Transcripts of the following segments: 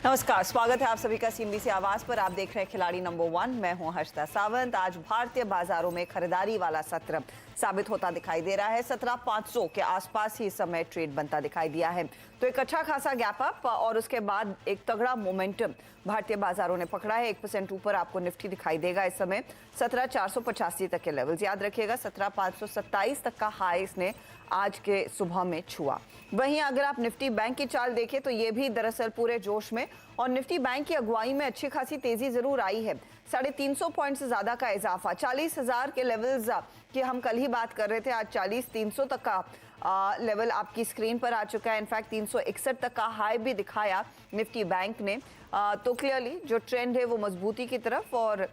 नमस्कार, स्वागत है आप सभी का सीएनबीसी आवाज पर। आप देख रहे हैं खिलाड़ी नंबर 1। मैं हूं हर्षिता सावंत। आज भारतीय बाजारों में खरीदारी वाला सत्र साबित होता दिखाई दे रहा है। 17,500 के आसपास ही इस समय ट्रेड बनता दिखाई दिया है। तो एक अच्छा खासा गैप अप और उसके बाद एक तगड़ा मोमेंटम भारतीय बाजारों ने पकड़ा है। 1% ऊपर आपको निफ्टी दिखाई देगा इस समय 17,485 तक के लेवल्स। याद रखिएगा 17,527 तक का हाई इसने आज के सुबह में छुआ। वहीं अगर आप निफ्टी बैंक की चाल देखें तो ये भी दरअसल पूरे जोश में, और निफ्टी बैंक की अगुवाई में अच्छी खासी तेजी जरूर आई है। 350 पॉइंट से ज्यादा का इजाफा, 40,000 के लेवल्स की हम कल ही बात कर रहे थे। आज 40,300 तक का लेवल आपकी स्क्रीन पर आ चुका है। इनफैक्ट 361 तक का हाई भी दिखाया निफ्टी बैंक ने। तो क्लियरली जो ट्रेंड है वो मजबूती की तरफ, और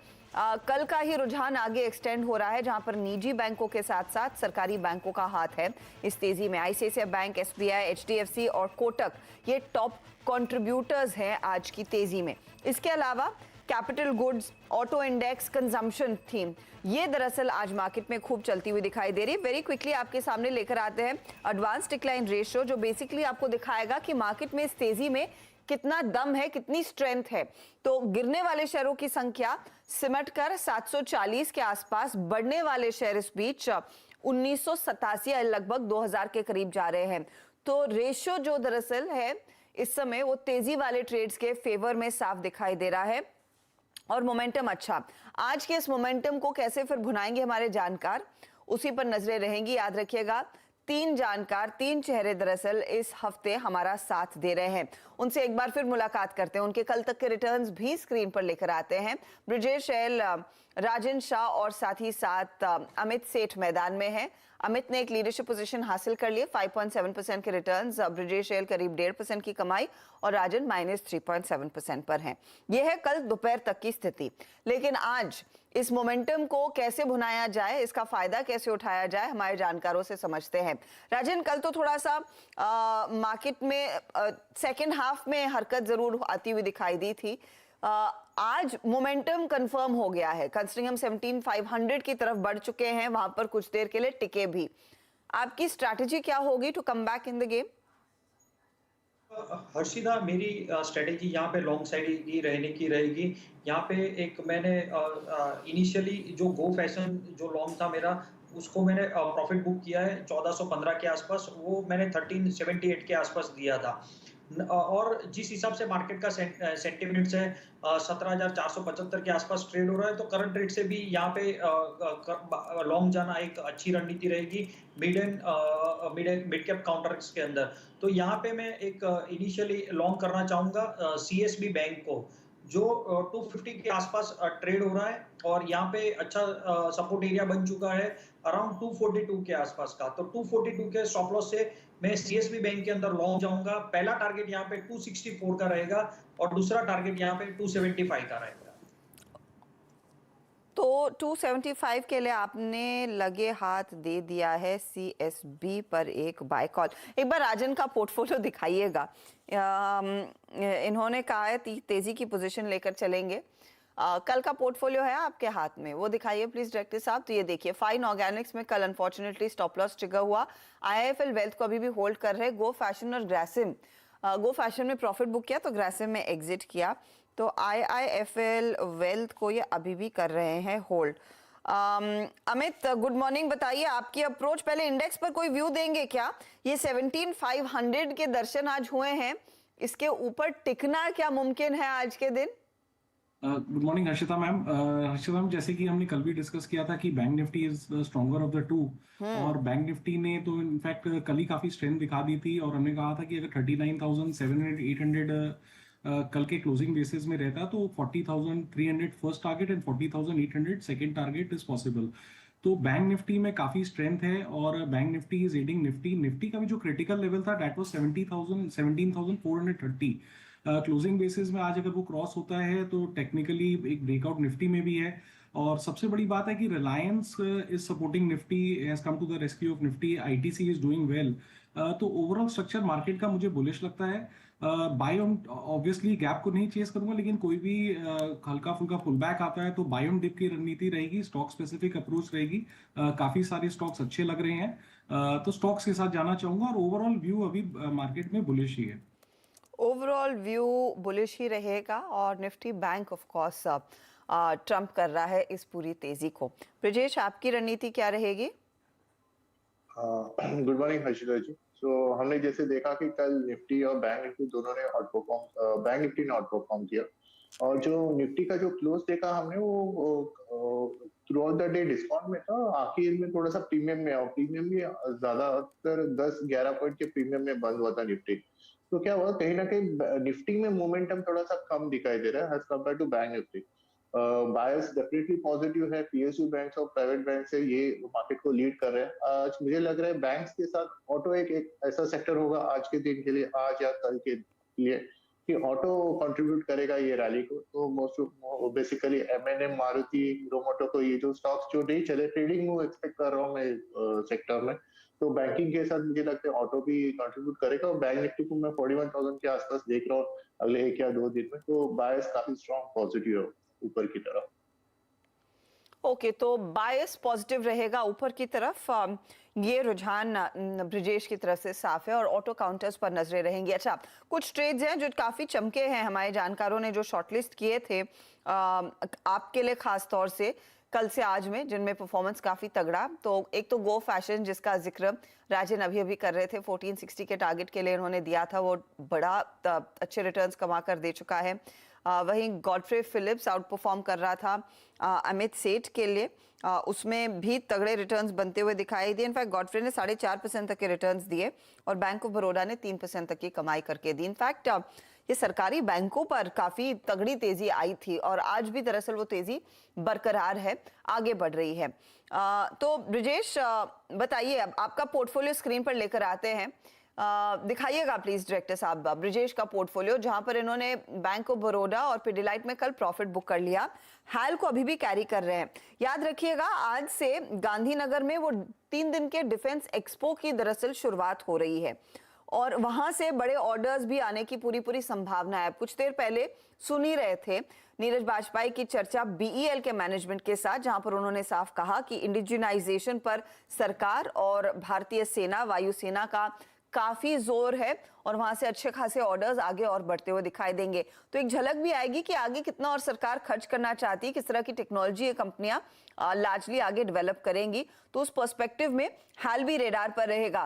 कल का ही रुझान आगे एक्सटेंड हो रहा है, जहां पर निजी बैंकों के साथ साथ सरकारी बैंकों का हाथ है इस तेजी में। आईसीआईसीआई बैंक, एसबीआई, एचडीएफसी और कोटक ये टॉप कंट्रीब्यूटर्स हैं आज की तेजी में। इसके अलावा capital goods, auto index, consumption theme, ये दरअसल आज मार्केट में खूब चलती हुई दिखाई दे रही है। वेरी क्विकली आपके सामने लेकर आते हैं एडवांस डिक्लाइन रेशियो, जो बेसिकली आपको दिखाएगा कि मार्केट में इस तेजी में कितना दम है, कितनी स्ट्रेंथ है। तो गिरने वाले शेयरों की संख्या सिमट कर 740 के आसपास, बढ़ने वाले शेयर इस बीच 1987 लगभग 2000 के करीब जा रहे हैं। तो रेशियो जो दरअसल है इस समय वो तेजी वाले ट्रेड्स के फेवर में साफ दिखाई दे रहा है, और मोमेंटम अच्छा। आज के इस मोमेंटम को कैसे फिर भुनाएंगे हमारे जानकार, उसी पर नजरें रहेंगी। याद रखिएगा 3 जानकार, 3 चेहरे दरअसल इस हफ्ते हमारा साथ दे रहे हैं। उनसे एक बार फिर मुलाकात करते हैं, उनके कल तक के रिटर्न्स भी स्क्रीन पर लेकर आते हैं। ब्रिजेश एल, राजन शाह और साथ ही साथ अमित सेठ मैदान में है। अमित ने एक लीडरशिप पोजीशन हासिल कर लिए, 5.7% के रिटर्न्स। ब्रिजेश एल करीब 1.5% की कमाई और राजन -3.7% पर हैं। यह है कल दोपहर तक की स्थिति। लेकिन आज इस मोमेंटम को कैसे भुनाया जाए, इसका फायदा कैसे उठाया जाए, हमारे जानकारों से समझते हैं। राजन, कल तो थोड़ा सा मार्केट में सेकेंड हाफ में हरकत जरूर आती हुई दिखाई दी थी। आज मोमेंटम कंफर्म हो गया है, कंसिडरिंग हम 17,500 की तरफ बढ़ चुके हैं, वहां पर कुछ देर के लिए टिके भी। आपकी स्ट्रैटेजी क्या होगी to come back in the game? Harshita, मेरी स्ट्रेटेजी यहाँ पे लॉन्ग साइड ही रहने की रहेगी। यहाँ पे एक मैंने इनिशियली जो गो फैशन जो लॉन्ग था मेरा, उसको मैंने प्रॉफिट बुक किया है 1415 के आसपास। वो मैंने 1378 के आसपास दिया था। और जिस हिसाब से मार्केट का सेंटिमेंट्स है, 17,475 के आसपास ट्रेड हो रहा है, तो करंट रेट से भी यहाँ पे लॉन्ग जाना एक अच्छी रणनीति रहेगी मिड कैप काउंटर्स के अंदर। तो यहाँ पे मैं एक इनिशियली लॉन्ग करना चाहूंगा सीएसबी बैंक को, जो 250 के आसपास ट्रेड हो रहा है, और यहाँ पे अच्छा सपोर्ट एरिया बन चुका है अराउंड 242 के आसपास का। तो 242 के स्टॉप लॉस से मैं सीएसबी बैंक के अंदर लॉन्ग जाऊंगा। पहला टारगेट यहाँ पे 264 का रहेगा और दूसरा टारगेट यहाँ पे 275 का रहेगा। तो 275 के लिए आपने लगे हाथ दे दिया है सीएसबी पर एक बाय कॉल। एक बार राजन का पोर्टफोलियो दिखाइएगा। इन्होंने कहा है तेजी की पोजीशन लेकर चलेंगे। कल का पोर्टफोलियो है आपके हाथ में, वो दिखाइए प्लीज डायरेक्टर साहब। तो ये देखिए, फाइन ऑर्गेनिक्स में कल अनफॉर्चुनेटली स्टॉप लॉस ट्रिगर हुआ। आईआईएफएल वेल्थ को अभी भी होल्ड कर रहे। गो फैशन और ग्रासिम, गो फैशन में प्रॉफिट बुक किया तो ग्रासिम में एग्जिट किया। तो आईआईएफएल वेल्थ को ये अभी भी कर रहे हैं होल्ड। Amit, good morning. बताइए आपकी अप्रोच। पहले इंडेक्स पर कोई व्यू देंगे क्या? ये 17,500 के दर्शन आज हुए हैं, इसके ऊपर टिकना क्या मुमकिन है आज के दिन? Good morning Harshita ma'am. Harshita ma'am, जैसे कि हमने कल भी डिस्कस किया था कि bank Nifty is stronger of the two, और बैंक निफ्टी ने तो इनफैक्ट कल ही काफी स्ट्रेंथ दिखा दी थी। और हमने कहा था कि अगर 39,700 800 कल के क्लोजिंग बेसिस में रहता तो 40,300 first target and 40,800 second target is possible. तो बैंक निफ्टी में काफी स्ट्रेंथ है, और bank Nifty is adding Nifty. Nifty का भी जो क्रिटिकल लेवल था दैट वाज 17,430 क्लोजिंग बेसिस में। आज अगर वो क्रॉस होता है तो टेक्निकली एक ब्रेकआउट निफ्टी में भी है। और सबसे बड़ी बात है कि Reliance is supporting Nifty, has come to the rescue of Nifty. ITC is doing well. तो ओवरऑल स्ट्रक्चर मार्केट का मुझे बुलिश लगता है। बाय ऑन ऑब्वियसली गैप को नहीं चेस करूंगा, लेकिन कोई भी हल्का फुल्का पुल बैक आता है तो बाय ऑन डिप की रणनीति रहेगी, स्टॉक स्पेसिफिक अप्रोच रहेगी। काफी सारे स्टॉक्स अच्छे लग रहे हैं, तो स्टॉक्स के साथ जाना चाहूंगा। और ओवरऑल व्यू अभी मार्केट में बुलिश ही है। ओवरऑल व्यू बुलिश ही रहेगा और Nifty bank of course Trump कर रहा है इस पूरी तेजी को। ब्रिजेश, आपकी रणनीति क्या रहेगी? गुड मॉर्निंग हर्षिता जी। हमने जैसे देखा कि कल निफ्टी और बैंक निफ्टी दोनों ने आउट परफॉर्म, बैंक निफ्टी ने आउट परफॉर्म किया और जो निफ्टी का जो क्लोज देखा हमने वो through out the day discount में था, आखिर में थोड़ा सा प्रीमियम में, और प्रीमियम भी ज्यादातर 10-11 पॉइंट के प्रीमियम में बंद हुआ था निफ्टी। तो क्या हुआ, कहीं ना कहीं निफ्टी में मोमेंटम थोड़ा सा कम दिखाई दे रहा है as compare to bank Nifty. Buyers definitely positive है, पीएसयू बैंक और प्राइवेट बैंक से ये मार्केट को लीड कर रहे हैं। आज मुझे लग रहा है बैंक्स के साथ ऑटो एक ऐसा सेक्टर होगा आज के दिन के लिए, आज या कल के लिए, कि ऑटो कंट्रीब्यूट करेगा ये रैली को। तो most basically M N M, Maruti, Hero Moto को, ये जो स्टॉक्स जो नहीं चले, ट्रेडिंग मूव एक्सपेक्ट कर रहा हूँ मैं सेक्टर में। तो बैंकिंग के साथ मुझे लगता है ऑटो भी कंट्रीब्यूट करेगा और बैंक निफ्टी को मैं 41,000 के आसपास देख रहा हूँ अगले 1 या 2 दिन में। तो बायर्स काफी स्ट्रॉन्ग पॉजिटिव है ऊपर की तरफ। ओके, तो बायस पॉजिटिव रहेगा ऊपर की तरफ। ये रुझान ब्रिजेश की तरफ से साफ है और ऑटो काउंटर्स पर नजरें रहेंगी। अच्छा, कुछ ट्रेड्स हैं जो काफी चमके हैं, हमारे जानकारों ने जो शॉर्टलिस्ट किए थे आपके लिए खास तौर से कल से आज में, जिनमें परफॉर्मेंस काफी तगड़ा। तो एक तो गो फैशन, जिसका जिक्र राजन अभी अभी कर रहे थे, 1460 के टारगेट के लिए उन्होंने दिया था, वो बड़ा अच्छे रिटर्न्स कमा कर दे चुका है। वहीं गॉडफ्रे फिलिप्स आउट परफॉर्म कर रहा था अमित सेठ के लिए, उसमें भी तगड़े रिटर्न्स बनते हुए दिखाई दिए। इनफैक्ट गॉडफ्रे ने 4.5% तक के रिटर्न्स दिए और बैंक ऑफ बड़ौदा ने 3% तक की कमाई करके दी। इनफैक्ट ये सरकारी बैंकों पर काफी तगड़ी तेजी आई थी और आज भी दरअसल वो तेजी बरकरार है, आगे बढ़ रही है। तो ब्रिजेश बताइए, अब आपका पोर्टफोलियो स्क्रीन पर लेकर आते हैं, दिखाइएगा प्लीज डायरेक्टर साहब ब्रिजेश का पोर्टफोलियो, जहां पर इन्होंने बैंक ऑफ बड़ौदा और पिडिलाइट में कल प्रॉफिट बुक कर लिया। हाल को अभी भी कैरी कर रहे हैं। याद रखिएगा, आज से गांधीनगर में वो 3 दिन के डिफेंस एक्सपो की दरअसल शुरुआत हो रही है और वहां से बड़े ऑर्डर्स भी आने की पूरी संभावना है। कुछ देर पहले सुन ही रहे थे नीरज बाजपेयी की चर्चा बीईएल के मैनेजमेंट के साथ, जहां पर उन्होंने साफ कहा कि इंडिजिनाइजेशन पर सरकार और भारतीय सेना, वायुसेना का काफी जोर है और वहां से अच्छे खासे ऑर्डर्स आगे और बढ़ते हुए दिखाई देंगे। तो एक झलक भी आएगी कि आगे कितना और सरकार खर्च करना चाहती है, किस तरह की टेक्नोलॉजी ये कंपनियां लार्जली आगे डेवलप करेंगी। तो उस पर्सपेक्टिव में हाल भी रेडार पर रहेगा।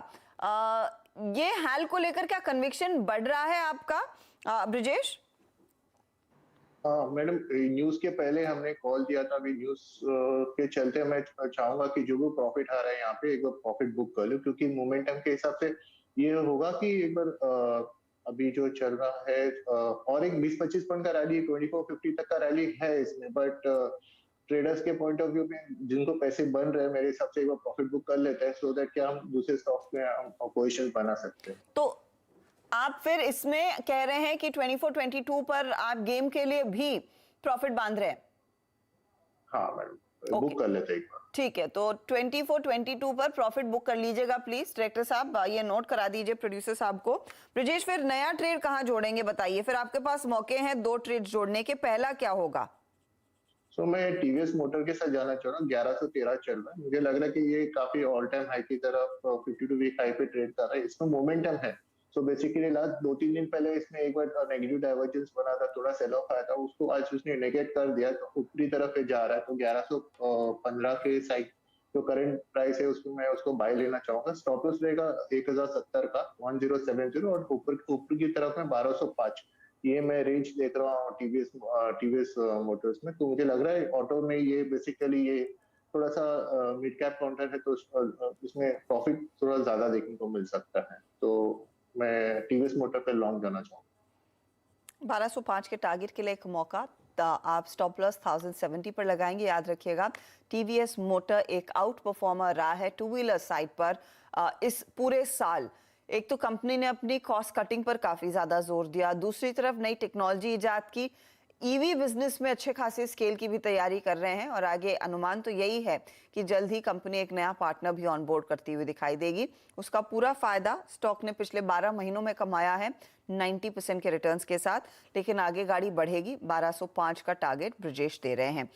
ये हाल को लेकर क्या कन्विक्शन बढ़ रहा है आपका ब्रिजेश? मैडम, न्यूज के पहले हमने कॉल दिया था, अभी न्यूज के चलते मैं चाहूंगा कि जो भी प्रॉफिट आ रहा है यहाँ पे एक बार प्रॉफिट बुक कर लो, क्योंकि मोमेंटम के हिसाब से ये होगा कि एक बार अभी जो चल रहा है और एक 20-25 पॉइंट का रैली, 2450 तक का रैली है इसमें, बट ट्रेडर्स के पॉइंट ऑफ व्यू में जिनको पैसे बन रहे हैं, मेरे हिसाब से एक बार प्रॉफिट बुक कर लेते हैं, सो दैट कि हम दूसरे स्टॉक्स में हम पोजीशन बना सकते हैं। तो आप फिर इसमें कह रहे हैं कि 24-22 पर आप गेम के लिए भी प्रॉफिट बांध रहे हैं? हाँ मैडम, बुक कर लेते हैं एक बार। ठीक है, तो 24-22 पर प्रॉफिट बुक कर लीजिएगा प्लीज। डायरेक्टर साहब ये नोट करा दीजिए प्रोड्यूसर साहब को। ब्रिजेश, फिर नया ट्रेड कहाँ जोड़ेंगे बताइए? फिर आपके पास मौके हैं 2 ट्रेड जोड़ने के, पहला क्या होगा? मैं टीवीएस मोटर के साथ जाना चाह रहा हूँ, 1113 चल रहा है, मुझे लग रहा है कि ये काफी ऑल टाइम हाई की तरफ 52 वीक हाई पे ट्रेड कर रहा है, इसमें मोमेंटम है। बेसिकली लास्ट 2-3 दिन पहले इसमें एक बार नेगेटिव डाइवर्जेंस बना था, थोड़ा सेल ऑफ आया था, उसको आज उसने नेगेट कर दिया, तो ऊपरी तरफ पे जा रहा है। तो 1115 के साइड जो करंट प्राइस है उसमें मैं उसको बाय लेना चाहूंगा। स्टॉप लॉस रहेगा 1070 का, 1070, और ऊपर की तरफ में 1205, ये मैं रेंज देख रहा हूँ टीवीएस मोटर्स में। तो मुझे लग रहा है ऑटो में ये बेसिकली ये थोड़ा सा मिड कैप काउंटर है, तो इसमें प्रॉफिट थोड़ा ज्यादा देखने को मिल सकता है। तो मैं टीवीएस मोटर पे लॉन्ग जाना चाहूंगा। 1205 के टारगेट के लिए एक मौका, आप स्टॉप लॉस 1070 पर लगाएंगे। याद रखिएगा, टीवीएस मोटर एक आउट परफॉर्मर रहा है टू व्हीलर साइड पर इस पूरे साल। एक तो कंपनी ने अपनी कॉस्ट कटिंग पर काफी ज्यादा जोर दिया, दूसरी तरफ नई टेक्नोलॉजी इजाद की, ईवी बिजनेस में अच्छे खासे स्केल की भी तैयारी कर रहे हैं और आगे अनुमान तो यही है कि जल्द ही कंपनी एक नया पार्टनर भी ऑन बोर्ड करती हुई दिखाई देगी। उसका पूरा फायदा स्टॉक ने पिछले 12 महीनों में कमाया है 90% के रिटर्न्स के साथ, लेकिन आगे गाड़ी बढ़ेगी। 1205 का टारगेट ब्रिजेश दे रहे हैं।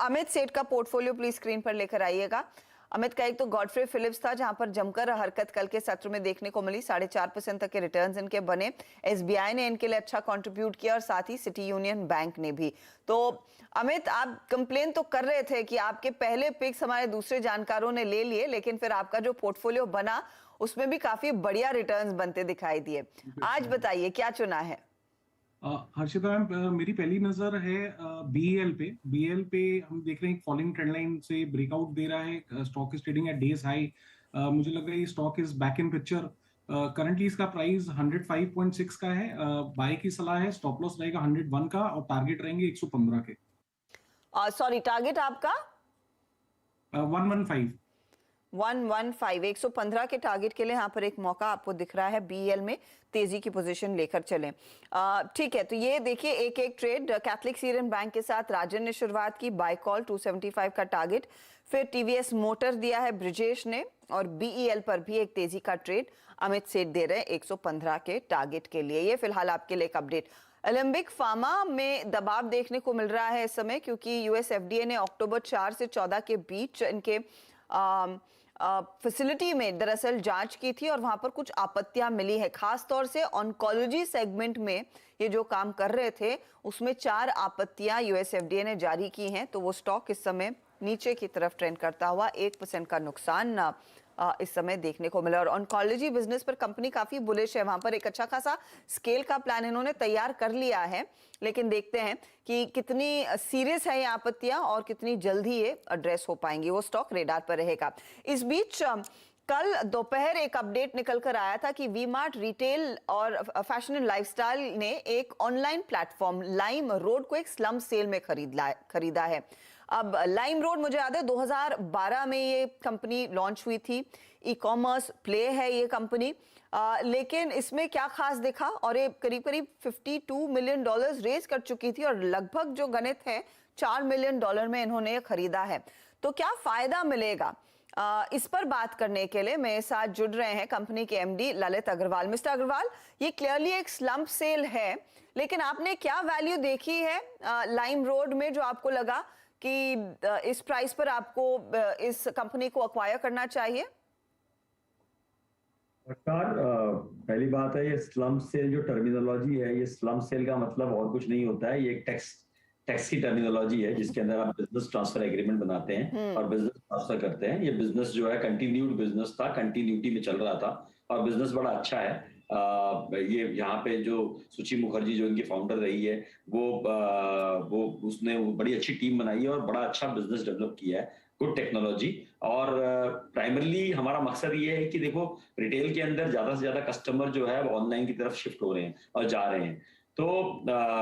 अमित सेठ का पोर्टफोलियो प्लीज स्क्रीन पर लेकर आइएगा। अमित का एक तो गॉडफ्रे फिलिप्स था जहां पर जमकर हरकत कल के सत्र में देखने को मिली, 4.5% तक के रिटर्न्स इनके बने। एसबीआई ने इनके लिए अच्छा कंट्रीब्यूट किया और साथ ही सिटी यूनियन बैंक ने भी। तो अमित, आप कंप्लेन तो कर रहे थे कि आपके पहले पिक्स हमारे दूसरे जानकारों ने ले लिए, लेकिन फिर आपका जो पोर्टफोलियो बना उसमें भी काफी बढ़िया रिटर्न्स बनते दिखाई दिए। आज बताइए क्या चुना है? हर्षिता मैम, मेरी पहली नजर है बीएल पे। बीएल पे हम देख रहे हैं फॉलिंग ट्रेंड लाइन से ब्रेकआउट दे रहा है, stock is trading at days high. मुझे लग रहा है ये stock is back in picture. Currently इसका प्राइस 105.6 का है। बाय की सलाह है, स्टॉप लॉस रहेगा 101 का और टारगेट रहेंगे 115 के। सॉरी, टारगेट आपका 115। 115 115 के टारगेट के लिए यहाँ पर एक मौका आपको दिख रहा है। बीएल में तेजी की पोजीशन लेकर चलें। ठीक है, तो ये देखिए एक एक ट्रेड कैथलिक सीरियन बैंक के साथ राजन ने शुरुआत की, बाय कॉल 275 का टारगेट। फिर टीवीएस मोटर दिया है ब्रिजेश ने, और बीईएल पर भी एक तेजी का ट्रेड अमित सेठ दे रहे हैं 115 के टारगेट के लिए। ये फिलहाल आपके लिए एक अपडेट। एलेंबिक फार्मा में दबाव देखने को मिल रहा है इस समय, क्योंकि यूएस एफडीए ने अक्टूबर 4 से 14 के बीच इनके फैसिलिटी में दरअसल जांच की थी और वहां पर कुछ आपत्तियां मिली है। खास तौर से ऑन्कोलॉजी सेगमेंट में ये जो काम कर रहे थे उसमें 4 आपत्तियां यूएस एफडीए ने जारी की हैं। तो वो स्टॉक इस समय नीचे की तरफ ट्रेंड करता हुआ 1% का नुकसान इस समय देखने को मिला। और ऑन्कोलॉजी बिजनेस पर कंपनी काफी बुलिश है, वहां पर एक अच्छा खासा स्केल का प्लान इन्होंने तैयार कर लिया है, लेकिन देखते हैं कि कितनी सीरियस है ये आपत्तियां और कितनी जल्दी ये एड्रेस हो पाएंगी। वो स्टॉक रेडार पर रहेगा। इस बीच कल दोपहर एक अपडेट निकल कर आया था कि वी मार्ट रिटेल और फैशन एंड लाइफस्टाइल ने एक ऑनलाइन प्लेटफॉर्म लाइम रोड को एक स्लम सेल में खरीदा है। अब लाइम रोड मुझे याद है 2012 में ये कंपनी लॉन्च हुई थी। ई कॉमर्स प्ले है ये कंपनी, लेकिन इसमें क्या खास दिखा, और ये करीब करीब $52 मिलियन रेज कर चुकी थी और लगभग जो गणित है $4 मिलियन में इन्होंने खरीदा है। तो क्या फायदा मिलेगा, इस पर बात करने के लिए मेरे साथ जुड़ रहे हैं कंपनी के एमडी ललित अग्रवाल। मिस्टर अग्रवाल, ये क्लियरली एक स्लम्प सेल है, लेकिन आपने क्या वैल्यू देखी है लाइम रोड में जो आपको लगा कि इस प्राइस पर आपको इस कंपनी को एक्वायर करना चाहिए? पहली बात है, ये स्लम सेल जो टर्मिनोलॉजी है, ये स्लम सेल का मतलब और कुछ नहीं होता है। ये एक टैक्स की टर्मिनोलॉजी है जिसके अंदर आप बिजनेस ट्रांसफर एग्रीमेंट बनाते हैं और बिजनेस ट्रांसफर करते हैं। ये बिजनेस जो है कंटिन्यूड बिजनेस था, कंटिन्यूटी में चल रहा था और बिजनेस बड़ा अच्छा है। ये यहाँ पे जो सुची मुखर्जी जो इनकी फाउंडर रही है वो उसने बड़ी अच्छी टीम बनाई है और बड़ा अच्छा बिजनेस डेवलप किया है, गुड टेक्नोलॉजी। और प्राइमरली हमारा मकसद ये है कि देखो, रिटेल के अंदर ज्यादा से ज्यादा कस्टमर जो है वो ऑनलाइन की तरफ शिफ्ट हो रहे हैं और जा रहे हैं। तो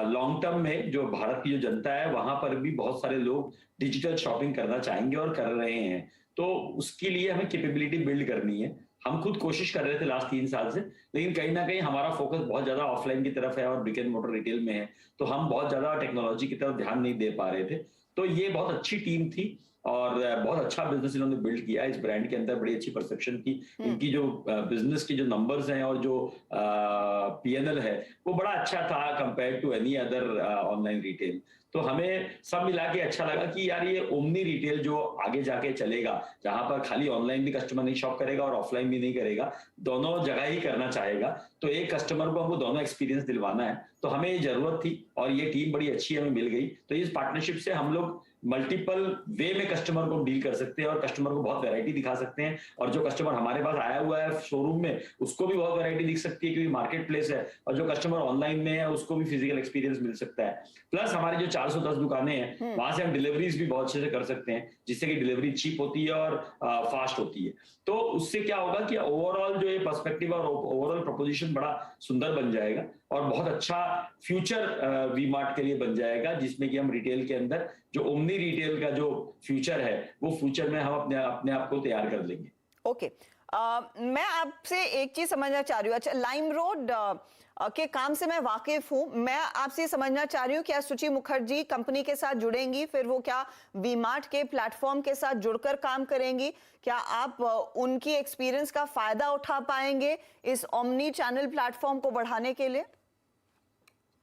लॉन्ग टर्म में जो भारत की जो जनता है वहां पर भी बहुत सारे लोग डिजिटल शॉपिंग करना चाहेंगे और कर रहे हैं। तो उसके लिए हमें कैपेबिलिटी बिल्ड करनी है। हम खुद कोशिश कर रहे थे लास्ट 3 साल से, लेकिन कहीं ना कहीं हमारा फोकस बहुत ज्यादा ऑफलाइन की तरफ है और ब्रिक एंड मोटर रिटेल में है, तो हम बहुत ज्यादा टेक्नोलॉजी की तरफ ध्यान नहीं दे पा रहे थे। तो ये बहुत अच्छी टीम थी और बहुत अच्छा बिजनेस इन्होंने बिल्ड किया। इस ब्रांड के अंदर बड़ी अच्छी परसेप्शन थी। इनकी जो बिजनेस की जो नंबर्स हैं और जो पीएनएल है वो बड़ा अच्छा था compare to any other online retail. तो हमें सब मिला के अच्छा लगा कि यार ये ओमनी रिटेल जो आगे जाके चलेगा, जहां पर खाली ऑनलाइन भी कस्टमर नहीं शॉप करेगा और ऑफलाइन भी नहीं करेगा, दोनों जगह ही करना चाहेगा। तो एक कस्टमर को हमको दोनों एक्सपीरियंस दिलवाना है, तो हमें ये जरूरत थी और ये टीम बड़ी अच्छी हमें मिल गई। तो इस पार्टनरशिप से हम लोग मल्टीपल वे में कस्टमर को डील कर सकते हैं और कस्टमर को बहुत वैरायटी दिखा सकते हैं। और जो कस्टमर हमारे पास आया हुआ है शोरूम में उसको भी बहुत वैरायटी दिख सकती है क्योंकि मार्केट प्लेस है, और जो कस्टमर ऑनलाइन में है उसको भी फिजिकल एक्सपीरियंस मिल सकता है। प्लस हमारी जो 410 दुकानें हैं वहां से हम डिलीवरीज भी बहुत अच्छे से कर सकते हैं, जिससे कि डिलीवरी चीप होती है और फास्ट होती है। तो उससे क्या होगा कि ओवरऑल जो ये पर्सपेक्टिव और ओवरऑल प्रोपोजिशन बड़ा सुंदर बन जाएगा और बहुत अच्छा फ्यूचर वी मार्ट के लिए बन जाएगा, जिसमें कि हम रिटेल के अंदर जो ओमनी रिटेल का जो फ्यूचर है वो फ्यूचर में हम अपने आप को तैयार कर लेंगे। ओके, मैं आपसे एक चीज समझना चाह रही हूँ। अच्छा, लाइम रोड के काम से मैं वाकिफ हूँ, मैं आपसे समझना चाह रही हूँ क्या सुची मुखर्जी कंपनी के साथ जुड़ेंगी, फिर वो क्या वी मार्ट के प्लेटफॉर्म के साथ जुड़कर काम करेंगी? क्या आप उनकी एक्सपीरियंस का फायदा उठा पाएंगे इस ओमनी चैनल प्लेटफॉर्म को बढ़ाने के लिए?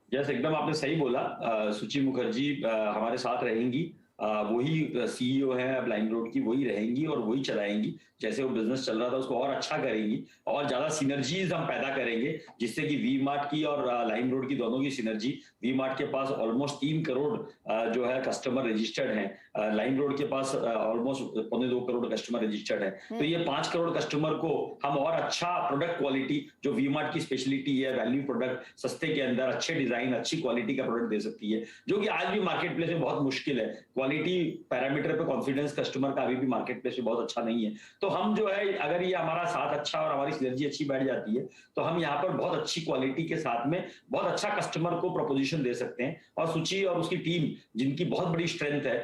यस, एकदम आपने सही बोला। सुची मुखर्जी हमारे साथ रहेंगी वही सीईओ है अब लाइम रोड की, वही रहेंगी और वही चलाएंगी। जैसे वो बिजनेस चल रहा था उसको और अच्छा करेंगी और ज्यादा सिनर्जीज हम पैदा करेंगे, जिससे कि वी मार्ट की और लाइम रोड की दोनों की सिनर्जी। वी मार्ट के पास ऑलमोस्ट 3 करोड़ जो है कस्टमर रजिस्टर्ड हैं, लाइम रोड के पास ऑलमोस्ट 1.25 करोड़ कस्टमर रजिस्टर्ड है। तो ये 5 करोड़ कस्टमर को हम और अच्छा प्रोडक्ट क्वालिटी, जो वी मार्ट की स्पेशलिटी है, वैल्यू प्रोडक्ट, सस्ते के अंदर अच्छे डिजाइन, अच्छी क्वालिटी का प्रोडक्ट दे सकती है, जो कि आज भी मार्केट प्लेस में बहुत मुश्किल है। क्वालिटी पैरामीटर पे कॉन्फिडेंस कस्टमर का अभी भी मार्केट प्लेस में बहुत अच्छा नहीं है। तो हम जो है, अगर ये हमारा साथ अच्छा और हमारी सिनर्जी अच्छी बैठ जाती है, तो हम यहाँ पर बहुत अच्छी क्वालिटी के साथ में बहुत अच्छा कस्टमर को प्रोपोजिशन दे सकते हैं। और सुची और उसकी टीम, जिनकी बहुत बड़ी स्ट्रेंथ है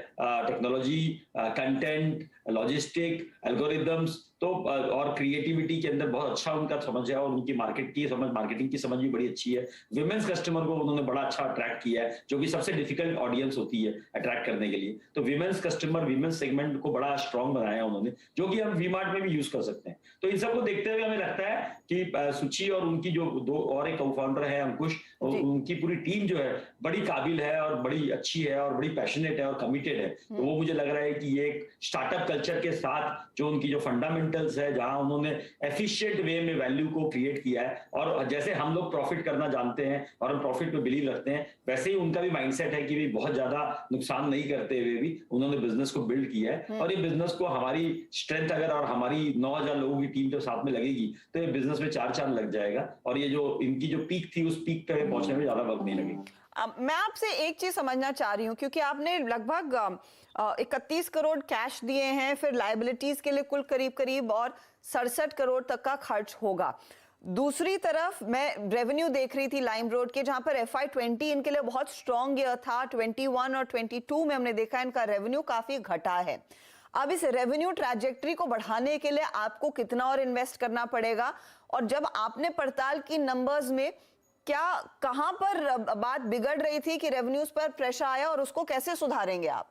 टेक्नोलॉजी, कंटेंट, लॉजिस्टिक, एल्गोरिदम्स, तो और क्रिएटिविटी के अंदर बहुत अच्छा उनका समझ है और उनकी मार्केट की समझ, मार्केटिंग की समझ भी बड़ी अच्छी है। विमेंस कस्टमर को उन्होंने बड़ा अच्छा अट्रैक्ट किया है, जो कि सबसे डिफिकल्ट ऑडियंस होती है अट्रैक्ट करने के लिए। तो विमेंस कस्टमर, विमेंस सेगमेंट को बड़ा स्ट्रॉन्ग बनाया उन्होंने, जो कि हम वी मार्ट में भी यूज कर सकते हैं। तो इन सबको देखते हुए हमें लगता है कि सुची और उनकी जो दो और एक को-फाउंडर है अंकुश, उनकी पूरी टीम जो है बड़ी काबिल है और बड़ी अच्छी है और बड़ी पैशनेट है और कमिटेड है। तो वो मुझे लग रहा है कि ये एक स्टार्टअप कल्चर के साथ जो उनकी जो फंडामेंटल्स है, जहां उन्होंने एफिशिएंट वे में वैल्यू को क्रिएट किया है, और जैसे हम लोग प्रॉफिट करना जानते हैं और हम प्रॉफिट पे बिलीव रखते हैं, वैसे ही उनका भी माइंडसेट है कि भी बहुत ज्यादा नुकसान नहीं करते हुए भी उन्होंने बिजनेस को बिल्ड किया है। और ये बिजनेस को हमारी स्ट्रेंथ अगर और हमारी 9,000 लोगों की टीम जब साथ में लगेगी, तो ये बिजनेस में 4 चांद लग जाएगा और ये जो इनकी जो पीक थी, उस पीक पे पहुंचने में ज्यादा वक्त नहीं लगेगा। मैं आपसे एक चीज समझना चाह रही हूँ, क्योंकि आपने लगभग 31 करोड़ कैश दिए हैं, फिर लायबिलिटीज के लिए कुल करीब और 67 करोड़ तक का खर्च होगा। दूसरी तरफ मैं रेवेन्यू देख रही थी लाइम रोड के, जहां पर FY20 इनके लिए बहुत स्ट्रॉन्ग ईयर था। 21 और 22 में हमने देखा इनका रेवेन्यू काफी घटा है। अब इस रेवेन्यू ट्रैजेक्टरी को बढ़ाने के लिए आपको कितना और इन्वेस्ट करना पड़ेगा? और जब आपने पड़ताल की नंबर्स में, क्या कहां पर बात बिगड़ रही थी कि रेवेन्यूज पर प्रेशर आया और उसको कैसे सुधारेंगे आप?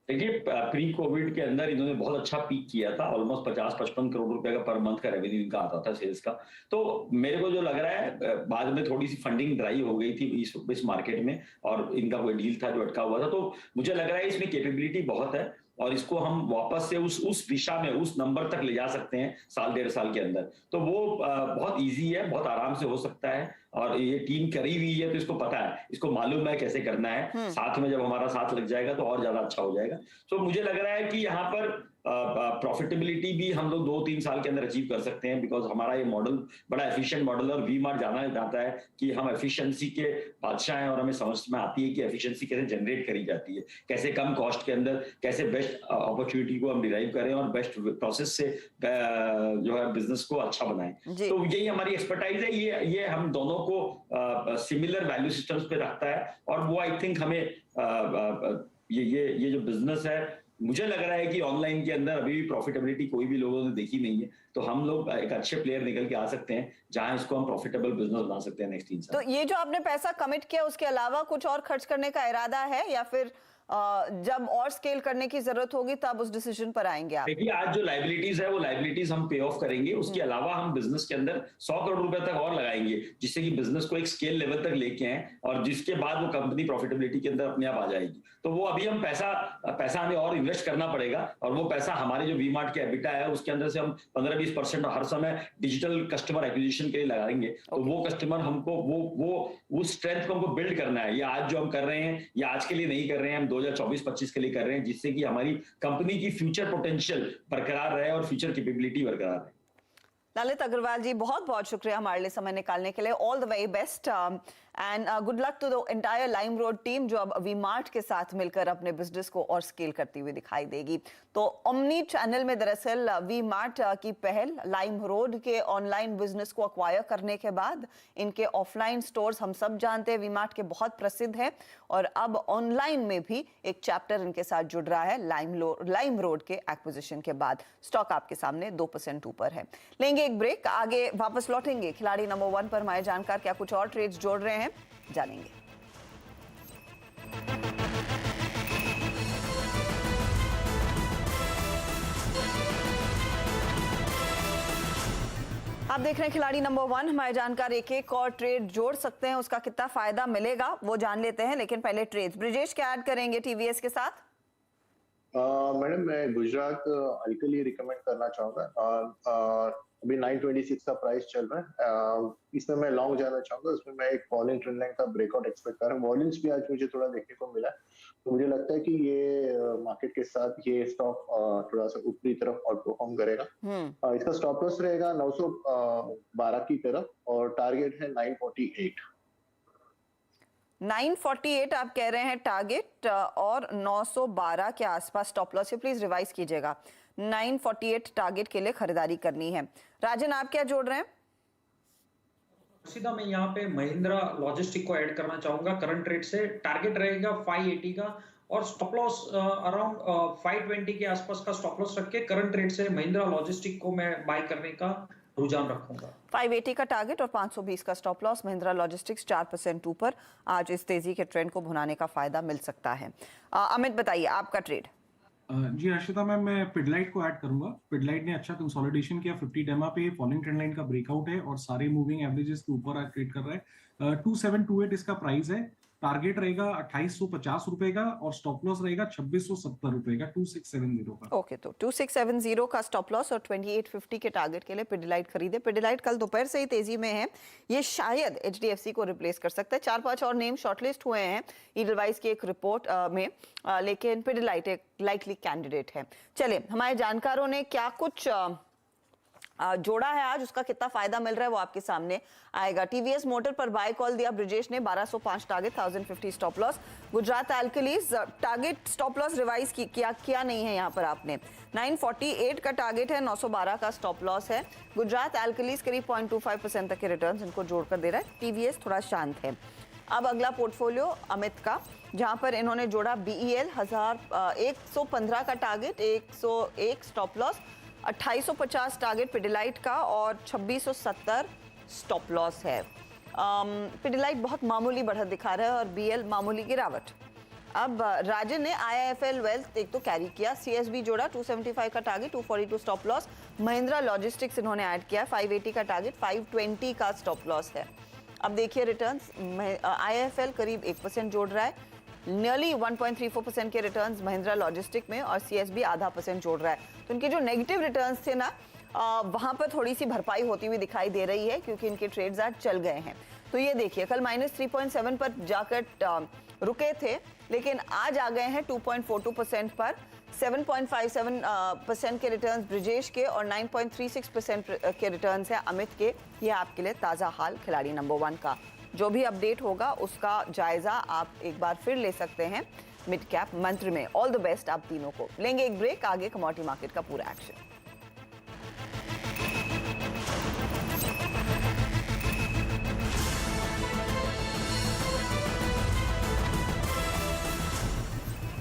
देखिए, प्री कोविड के अंदर इन्होंने बहुत अच्छा पीक किया था, ऑलमोस्ट 50-55 करोड़ रुपए का पर मंथ का रेवेन्यू इनका आता था सेल्स का। तो मेरे को जो लग रहा है, बाद में थोड़ी सी फंडिंग ड्राई हो गई थी इस मार्केट में और इनका कोई डील था जो अटका हुआ था। तो मुझे लग रहा है इसमें कैपेबिलिटी बहुत है और इसको हम वापस से उस दिशा में, उस नंबर तक ले जा सकते हैं साल 1.5 साल के अंदर। तो वो बहुत इजी है, बहुत आराम से हो सकता है और ये टीम करी हुई है, तो इसको पता है, इसको मालूम है कैसे करना है। साथ में जब हमारा साथ लग जाएगा तो और ज्यादा अच्छा हो जाएगा। तो मुझे लग रहा है कि यहाँ पर प्रॉफिटेबिलिटी भी हम लोग 2-3 साल के अंदर अचीव कर सकते हैं, बिकॉज हमारा ये मॉडल बड़ा एफिशिएंट मॉडल है और वी मार्ट जाना जाता है कि हम एफिशिएंसी के बादशाह हैं और हमें समझ में आती है कि एफिशिएंसी कैसे जनरेट करी जाती है, कैसे कम कॉस्ट के अंदर कैसे बेस्ट अपॉर्चुनिटी को हम डिराइव करें और बेस्ट प्रोसेस से जो है बिजनेस को अच्छा बनाएं। तो यही हमारी एक्सपर्टाइज है। ये हम दोनों को सिमिलर वैल्यू सिस्टम्स पे रखता है और वो आई थिंक हमें ये जो बिजनेस है, मुझे लग रहा है कि ऑनलाइन के अंदर अभी भी प्रॉफिटेबिलिटी कोई भी लोगों ने देखी नहीं है। तो हम लोग एक अच्छे प्लेयर निकल के आ सकते हैं जहां इसको हम प्रॉफिटेबल बिजनेस बना सकते हैं नेक्स्ट 3 साल। तो ये जो आपने पैसा कमिट किया, उसके अलावा कुछ और खर्च करने का इरादा है या फिर जब और स्केल करने की जरूरत होगी तब उस डिसीजन पर आएंगे आप? देखिए, आज जो लायबिलिटीज है वो लायबिलिटीज हम पे ऑफ करेंगे, उसके अलावा हम बिजनेस के अंदर 100 करोड़ रुपए तक और लगाएंगे, जिससे कि बिजनेस को एक स्केल लेवल तक लेके आए और जिसके बाद वो कंपनी प्रॉफिटेबिलिटी के अंदर अपने आप आ जाएगी। तो वो अभी हम पैसा हमें और इन्वेस्ट करना पड़ेगा और वो पैसा हमारे जो वी मार्ट के एबिटा है उसके अंदर से हम 15-20% हर समय डिजिटल कस्टमर एक्विजिशन के लिए लगाएंगे। तो वो कस्टमर हमको वो स्ट्रेंथ को हमको बिल्ड करना है। ये आज जो हम कर रहे हैं, ये आज के लिए नहीं कर रहे हैं, हम 2024-25 के लिए कर रहे हैं, जिससे कि हमारी कंपनी की फ्यूचर पोटेंशियल बरकरार रहे और फ्यूचर कैपेबिलिटी बरकरार रहे। ललित अग्रवाल जी, बहुत बहुत शुक्रिया हमारे लिए समय निकालने के लिए। All the very best and good luck to the entire LimeRoad team, जो अब वी मार्ट के साथ मिलकर अपने बिजनेस को और स्केल करती हुई दिखाई देगी। तो ओमनी चैनल में दरअसल वी मार्ट की पहल, लाइम रोड के ऑनलाइन बिजनेस को एक्वायर करने के बाद इनके ऑफलाइन स्टोर्स हम सब जानते हैं वी मार्ट के बहुत प्रसिद्ध है और अब ऑनलाइन में भी एक चैप्टर इनके साथ जुड़ रहा है लाइम रोड के एक्विजिशन के बाद। स्टॉक आपके सामने 2% ऊपर है। लेंगे एक ब्रेक, आगे वापस लौटेंगे। खिलाड़ी नंबर 1 पर हमारे जानकार क्या कुछ और ट्रेड्स जोड़ रहे हैं जानेंगे। आप देख रहे हैं खिलाड़ी नंबर 1। हमारे जानकार एक और ट्रेड जोड़ सकते हैं, उसका कितना फायदा मिलेगा वो जान लेते हैं, लेकिन पहले ट्रेड्स ब्रिजेश क्या ऐड करेंगे टीवीएस के साथ? मैडम मैं गुजरात अल्कली रिकमेंड करना चाहूंगा। अभी 926 का प्राइस चल रहा है। इसमें मैं लॉन्ग जाना चाहूंगा। इसमें मैं एक फॉल इन ट्रेंड लाइन का ब्रेकआउट एक्सपेक्ट कर रहा हूँ। वॉल्यूम्स भी आज मुझे थोड़ा देखने को मिला, तो मुझे लगता है कि ये मार्केट के साथ ये स्टॉक थोड़ा सा ऊपरी तरफ आउट परफॉर्म करेगा। इसका स्टॉप लॉस रहेगा 912 की तरफ और टारगेट है 948। 948 आप कह रहे हैं टारगेट, और 912 के आसपास स्टॉप लॉस है। प्लीज रिवाइज कीजिएगा। 948 टारगेट के लिए खरीदारी करनी है। राजन आप क्या जोड़ रहे हैं? सीधा मैं यहाँ पे महिंद्रा लॉजिस्टिक को ऐड करना चाहूंगा। करंट रेट से टारगेट रहेगा 580 का और स्टॉप लॉस अराउंड 520 के आसपास का स्टॉप लॉस रख के करंट रेट से महिंद्रा लॉजिस्टिक को मैं बाय करने का रुझान रखूंगा। 580 का टारगेट और 520 का स्टॉप लॉस। महिंद्रा लॉजिस्टिक्स 4% ऊपर। आज इस तेजी के ट्रेंड को भुनाने का फायदा मिल सकता है। अमित बताइए आपका ट्रेड। जी हर्षिता मैम, मैं पिडलाइट को ऐड करूंगा। पिडलाइट ने अच्छा कंसोलिडेशन किया 50 डेमा पे, फॉलिंग ट्रेंड लाइन का ब्रेकआउट है और सारे मूविंग एवरेजेस के ऊपर ट्रेड कर रहा है। 2728 इसका प्राइस है। टारगेट रहेगा 2850 रुपए का और स्टॉप लॉस रहेगा 2670 रुपए का, 2670 का। ओके, तो 2670 का स्टॉप लॉस और 2850 के टारगेट के लिए पिडिलाइट खरीदे। पिडिलाइट कल दोपहर से ही तेजी में है। ये शायद एचडीएफसी को रिप्लेस कर सकता है। 4-5 और नेम शॉर्टलिस्ट हुए हैं ईडलवाइज की एक रिपोर्ट में, लेकिन पिडिलाइट एक लाइकली कैंडिडेट है। चलिए, हमारे जानकारों ने क्या कुछ जोड़ा है आज, उसका कितना फायदा मिल रहा है वो आपके सामने आएगा। टीवीएस मोटर पर बाय कॉल दिया ब्रिजेश ने, 1205 target, 1050 stop loss. Gujarat alkalis target stop loss revise किया नहीं है यहाँ पर आपने। 948 का टारगेट है, 912 का स्टॉप लॉस है। गुजरात एल्कलीज करीब 0.25% तक के रिटर्न इनको जोड़कर दे रहा है। टीवीएस थोड़ा शांत है। अब अगला पोर्टफोलियो अमित का, जहां पर इन्होंने जोड़ा बीईएल 115 का target, 101 stop loss, 2850 target Pidilite का और 2670 स्टॉप लॉस है। पिडिलाइट बहुत मामूली बढ़त दिखा रहा है और बीएल मामूली गिरावट। अब राजन ने आईआईएफएल वेल्थ एक तो कैरी किया, सीएसबी जोड़ा 275 का target, 242 stop loss. Mahindra logistics इन्होंने ऐड किया, 580 का टारगेट, 520 का स्टॉप लॉस है। अब देखिए रिटर्न्स, आईआईएफएल करीब 1% जोड़ रहा है, नियरली 1.34% के रिटर्न्स महिंद्रा लॉजिस्टिक में, और सीएसबी आधा % जोड़ रहा है। तो इनके जो नेगेटिव रिटर्न्स थे ना, वहां पर थोड़ी सी भरपाई होती हुई दिखाई दे रही है, क्योंकि इनके ट्रेड्स आज चल गए हैं। तो ये देखिए, कल -3.7 पर जाकर रुके थे, लेकिन आज आ गए हैं 2.42% पर। 7.57% के रिटर्न्स ब्रिजेश के और 9.36% के रिटर्न्स है अमित के। ये आपके लिए ताज़ा हाल खिलाड़ी नंबर 1 का। जो भी अपडेट होगा उसका जायजा आप एक बार फिर ले सकते हैं मिड कैप मंत्र में। ऑल द बेस्ट आप तीनों को। लेंगे एक ब्रेक, आगे कमोडिटी मार्केट का पूरा एक्शन।